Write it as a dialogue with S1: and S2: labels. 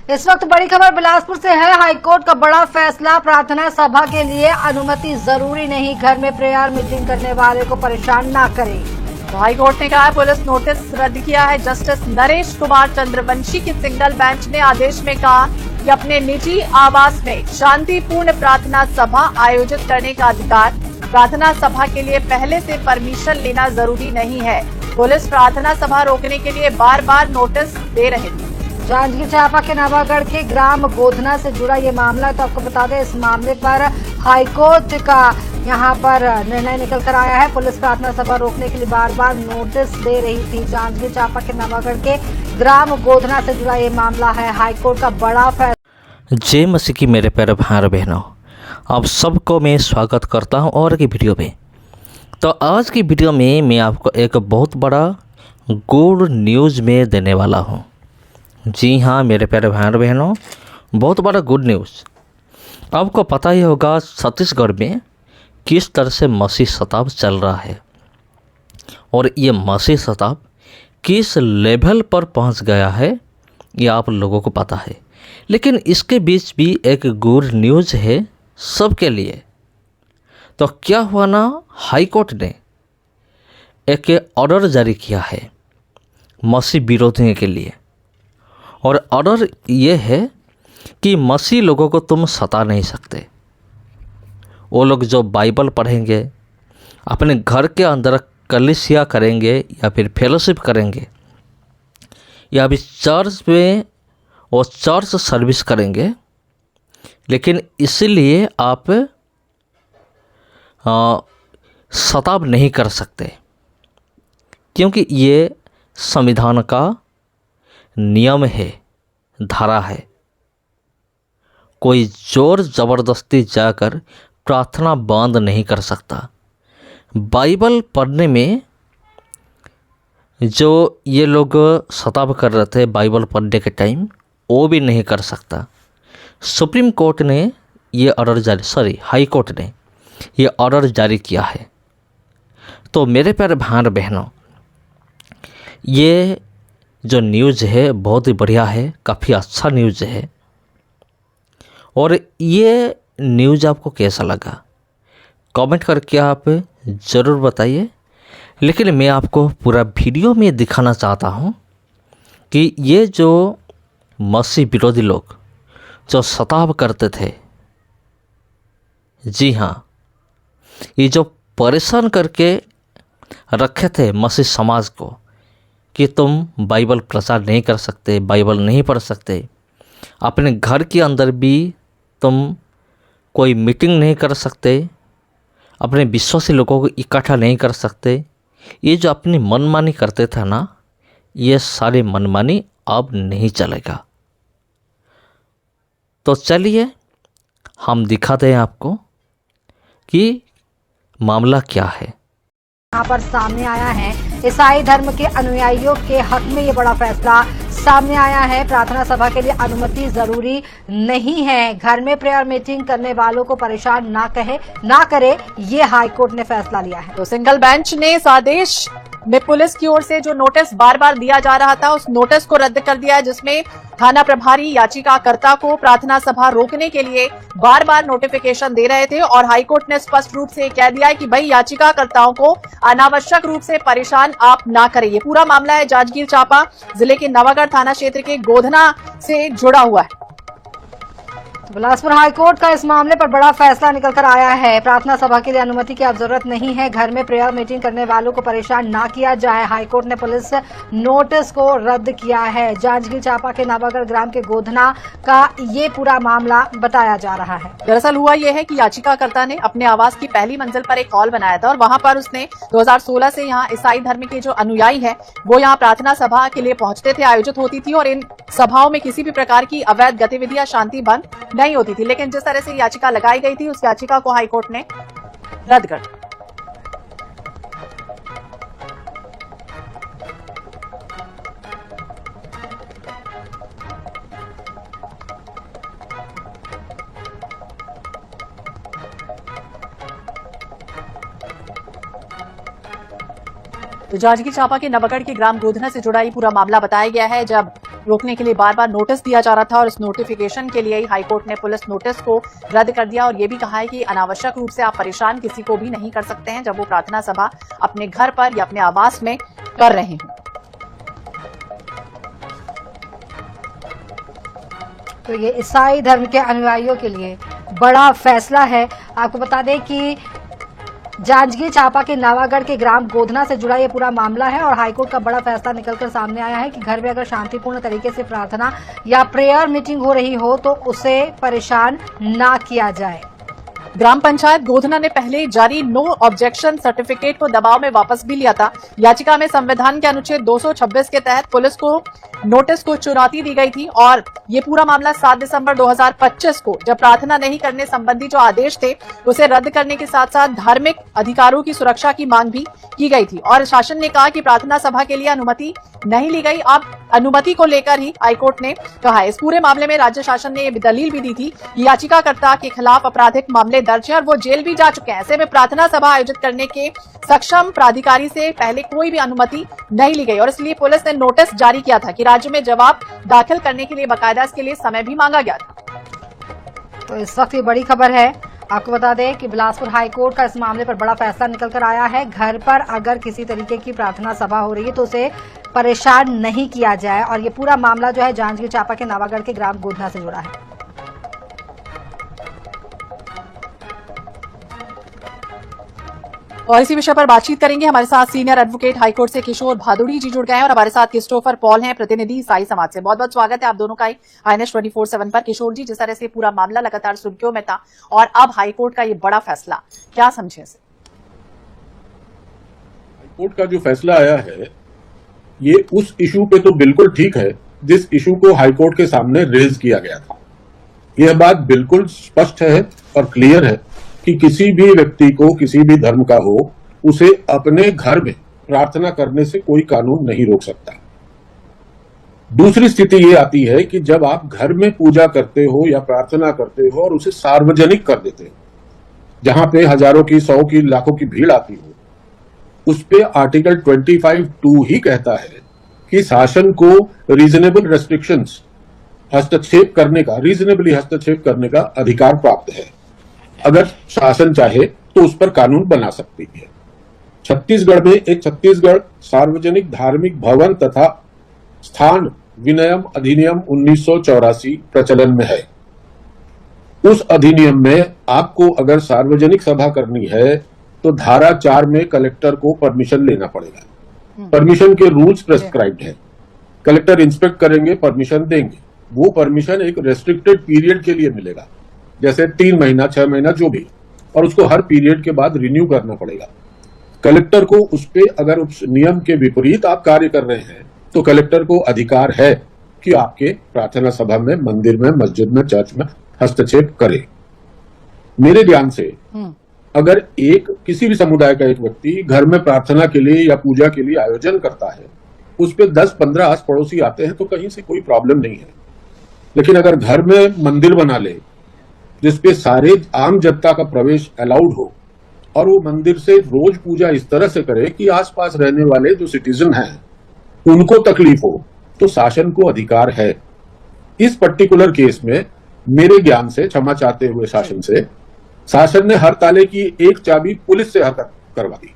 S1: इस वक्त बड़ी खबर बिलासपुर से है। हाईकोर्ट का बड़ा फैसला, प्रार्थना सभा के लिए अनुमति जरूरी नहीं, घर में प्रेयर मीटिंग करने वाले को परेशान ना करें।
S2: तो हाईकोर्ट ने कहा है पुलिस नोटिस रद्द किया है। जस्टिस नरेश कुमार चंद्रवंशी की सिंगल बेंच ने आदेश में कहा कि अपने निजी आवास में शांतिपूर्ण प्रार्थना सभा आयोजित करने का अधिकार, प्रार्थना सभा के लिए पहले से परमिशन लेना जरूरी नहीं है। पुलिस प्रार्थना सभा रोकने के लिए बार बार नोटिस दे रहे थे।
S1: जांजगीर चांपा के नवागढ़ के ग्राम गोधना से जुड़ा ये मामला, तो आपको बता दें इस मामले पर हाईकोर्ट का यहां पर निर्णय निकल कर आया है। पुलिस प्रार्थना सभा रोकने के लिए बार बार नोटिस दे रही थी। जांजगीर चांपा के नवागढ़ के ग्राम गोधना से जुड़ा ये मामला है। हाईकोर्ट का बड़ा फैसला।
S3: जय मसीह की मेरे प्यारे भाई बहनों, आप सबको मैं स्वागत करता हूं और की वीडियो में। तो आज की वीडियो में मैं आपको एक बहुत बड़ा गुड न्यूज़ में देने वाला हूं। जी हाँ मेरे प्यारे भाई बहनों, बहुत बड़ा गुड न्यूज़। आपको पता ही होगा छत्तीसगढ़ में किस तरह से मसीह शताब्द चल रहा है और ये मसीह शताब्द किस लेवल पर पहुंच गया है ये आप लोगों को पता है। लेकिन इसके बीच भी एक गुड न्यूज़ है सबके लिए। तो क्या हुआ ना, हाईकोर्ट ने एक ऑर्डर जारी किया है मसीह विरोधियों के लिए। और ऑर्डर ये है कि मसीह लोगों को तुम सता नहीं सकते। वो लोग जो बाइबल पढ़ेंगे, अपने घर के अंदर कलीसिया करेंगे या फिर फेलोशिप करेंगे या फिर चर्च में वो चर्च सर्विस करेंगे, लेकिन इसीलिए आप शताब्द नहीं कर सकते, क्योंकि ये संविधान का नियम है, धारा है। कोई जोर ज़बरदस्ती जाकर प्रार्थना बंद नहीं कर सकता। बाइबल पढ़ने में जो ये लोग शताब्द कर रहे थे बाइबल पढ़ने के टाइम, वो भी नहीं कर सकता। सुप्रीम कोर्ट ने ये ऑर्डर हाई कोर्ट ने ये ऑर्डर जारी किया है। तो मेरे प्यारे भाई बहनों, ये जो न्यूज़ है बहुत ही बढ़िया है, काफ़ी अच्छा न्यूज़ है। और ये न्यूज़ आपको कैसा लगा कमेंट करके आप ज़रूर बताइए। लेकिन मैं आपको पूरा वीडियो में दिखाना चाहता हूँ कि ये जो मसीह विरोधी लोग जो शताब्द करते थे, जी हाँ, ये जो परेशान करके रखे थे मसीह समाज को कि तुम बाइबल प्रचार नहीं कर सकते, बाइबल नहीं पढ़ सकते, अपने घर के अंदर भी तुम कोई मीटिंग नहीं कर सकते, अपने विश्वासी लोगों को इकट्ठा नहीं कर सकते। ये जो अपनी मनमानी करते थे ना, ये सारी मनमानी अब नहीं चलेगा। तो चलिए हम दिखाते हैं आपको कि मामला क्या है।
S1: यहाँ पर सामने आया है ईसाई धर्म के अनुयायियों के हक में ये बड़ा फैसला सामने आया है। प्रार्थना सभा के लिए अनुमति जरूरी नहीं है, घर में प्रेयर मीटिंग करने वालों को परेशान ना करे, ये हाईकोर्ट ने फैसला लिया है।
S2: तो सिंगल बेंच ने इस आदेश में पुलिस की ओर से जो नोटिस बार बार दिया जा रहा था, उस नोटिस को रद्द कर दिया है, जिसमें थाना प्रभारी याचिकाकर्ता को प्रार्थना सभा रोकने के लिए बार बार नोटिफिकेशन दे रहे थे। और हाईकोर्ट ने स्पष्ट रूप से कह दिया है कि भाई याचिकाकर्ताओं को अनावश्यक रूप से परेशान आप ना करें। ये पूरा मामला है जांजगीर चांपा जिले के नवागढ़ थाना क्षेत्र के गोधना से जुड़ा हुआ है।
S1: बिलासपुर हाईकोर्ट का इस मामले पर बड़ा फैसला निकल कर आया है। प्रार्थना सभा के लिए अनुमति की अब जरूरत नहीं है, घर में प्रेयर मीटिंग करने वालों को परेशान ना किया जाए। हाईकोर्ट ने पुलिस नोटिस को रद्द किया है। जांजगीर चांपा के नवागढ़ ग्राम के गोधना का ये पूरा मामला बताया जा रहा है।
S2: दरअसल हुआ यह है कि याचिकाकर्ता ने अपने आवास की पहली मंजिल पर एक हॉल बनाया था और वहां पर उसने 2016 से यहाँ ईसाई धर्म के जो अनुयायी है वो यहाँ प्रार्थना सभा के लिए पहुंचते थे, आयोजित होती थी। और इन सभाओं में किसी भी प्रकार की अवैध गतिविधि या शांति भंग नहीं होती थी। लेकिन जिस तरह से याचिका लगाई गई थी, उस याचिका को हाईकोर्ट ने रद्द कर दिया। तो जांजगीर चांपा के नवागढ़ के ग्राम गोधना से जुड़ा ये पूरा मामला बताया गया है। जब रोकने के लिए बार बार नोटिस दिया जा रहा था और इस नोटिफिकेशन के लिए ही हाईकोर्ट ने पुलिस नोटिस को रद्द कर दिया और ये भी कहा है कि अनावश्यक रूप से आप परेशान किसी को भी नहीं कर सकते हैं जब वो प्रार्थना सभा अपने घर पर या अपने आवास में कर रहे हैं।
S1: तो ये ईसाई धर्म के अनुयायियों के लिए बड़ा फैसला है। आपको बता दें कि जांजगीर चांपा के नवागढ़ के ग्राम गोधना से जुड़ा ये पूरा मामला है और हाईकोर्ट का बड़ा फैसला निकलकर सामने आया है कि घर में अगर शांतिपूर्ण तरीके से प्रार्थना या प्रेयर मीटिंग हो रही हो तो उसे परेशान ना किया जाए।
S2: ग्राम पंचायत गोधना ने पहले जारी नो ऑब्जेक्शन सर्टिफिकेट को दबाव में वापस भी लिया था। याचिका में संविधान के अनुच्छेद 226 के तहत पुलिस को नोटिस को चुनौती दी गई थी और ये पूरा मामला 7 दिसंबर 2025 को जब प्रार्थना नहीं करने संबंधी जो आदेश थे उसे रद्द करने के साथ साथ धार्मिक अधिकारों की सुरक्षा की मांग भी की गई थी और शासन ने कहा कि प्रार्थना सभा के लिए अनुमति नहीं ली गई। अब अनुमति को लेकर ही हाईकोर्ट ने कहा इस पूरे मामले में राज्य शासन ने ये दलील भी दी थी कि याचिकाकर्ता के खिलाफ आपराधिक मामले दर्ज है और वो जेल भी जा चुके हैं। ऐसे में प्रार्थना सभा आयोजित करने के सक्षम प्राधिकारी से पहले कोई भी अनुमति नहीं ली गई और इसलिए पुलिस ने नोटिस जारी किया था कि राज्य में जवाब दाखिल करने के लिए बाकायदा इसके लिए समय भी मांगा गया था।
S1: तो इस वक्त ये बड़ी खबर है। आपको बता दें कि बिलासपुर हाईकोर्ट का इस मामले पर बड़ा फैसला निकल कर आया है। घर पर अगर किसी तरीके की प्रार्थना सभा हो रही है तो उसे परेशान नहीं किया जाए और ये पूरा मामला जो है जांजगीर चांपा के नवागढ़ के ग्राम गोधना से जुड़ा है।
S2: और इसी विषय पर बातचीत करेंगे। हमारे साथ सीनियर एडवोकेट हाईकोर्ट से किशोर भादुड़ी जी जुड़ गए हैं और हमारे साथ क्रिस्टोफर पॉल हैं, प्रतिनिधि ईसाई समाज से। बहुत बहुत स्वागत है आप दोनों का INS 24/7 पर। किशोर जी, जिस तरह से पूरा मामला लगातार सुर्खियों में था और अब हाईकोर्ट का ये बड़ा फैसला, क्या समझे इसे?
S4: हाईकोर्ट का जो फैसला आया है ये उस इशू पे तो बिल्कुल ठीक है जिस इशू को हाईकोर्ट के सामने रेज किया गया था। यह बात बिल्कुल स्पष्ट है और क्लियर है कि किसी भी व्यक्ति को, किसी भी धर्म का हो, उसे अपने घर में प्रार्थना करने से कोई कानून नहीं रोक सकता। दूसरी स्थिति ये आती है कि जब आप घर में पूजा करते हो या प्रार्थना करते हो और उसे सार्वजनिक कर देते हो, जहां पे हजारों की, 100 की, लाखों की भीड़ आती हो, उस पे आर्टिकल 25(2) ही कहता है कि शासन को रीजनेबल रेस्ट्रिक्शंस, हस्तक्षेप करने का, रीजनेबली हस्तक्षेप करने का अधिकार प्राप्त है। अगर शासन चाहे तो उस पर कानून बना सकती है। छत्तीसगढ़ में एक छत्तीसगढ़ सार्वजनिक धार्मिक भवन तथा स्थान विनियम अधिनियम 1984 प्रचलन में है। उस अधिनियम में आपको अगर सार्वजनिक सभा करनी है तो धारा 4 में कलेक्टर को परमिशन लेना पड़ेगा। परमिशन के रूल्स प्रेस्क्राइब्ड है। कलेक्टर इंस्पेक्ट करेंगे, परमिशन देंगे। वो परमिशन एक रेस्ट्रिक्टेड पीरियड के लिए मिलेगा, जैसे 3 महीना, 6 महीना, जो भी, और उसको हर पीरियड के बाद रिन्यू करना पड़ेगा। कलेक्टर को उस पे अगर उस नियम के विपरीत आप कार्य कर रहे हैं तो कलेक्टर को अधिकार है कि आपके प्रार्थना सभा में, मंदिर में, मस्जिद में, चर्च में हस्तक्षेप करे। मेरे ज्ञान से अगर किसी भी समुदाय का एक व्यक्ति घर में प्रार्थना के लिए या पूजा के लिए आयोजन करता है, उस पे 10-15 आस पड़ोसी आते हैं तो कहीं से कोई प्रॉब्लम नहीं है। लेकिन अगर घर में मंदिर बना ले जिसपे सारे आम जनता का प्रवेश अलाउड हो और वो मंदिर से रोज पूजा इस तरह से करे कि आसपास रहने वाले जो सिटीजन हैं उनको तकलीफ हो, तो शासन को अधिकार है। इस पर्टिकुलर केस में मेरे ज्ञान से, क्षमा चाहते हुए शासन से, शासन ने हर ताले की एक चाबी पुलिस से हरकत करवा दी।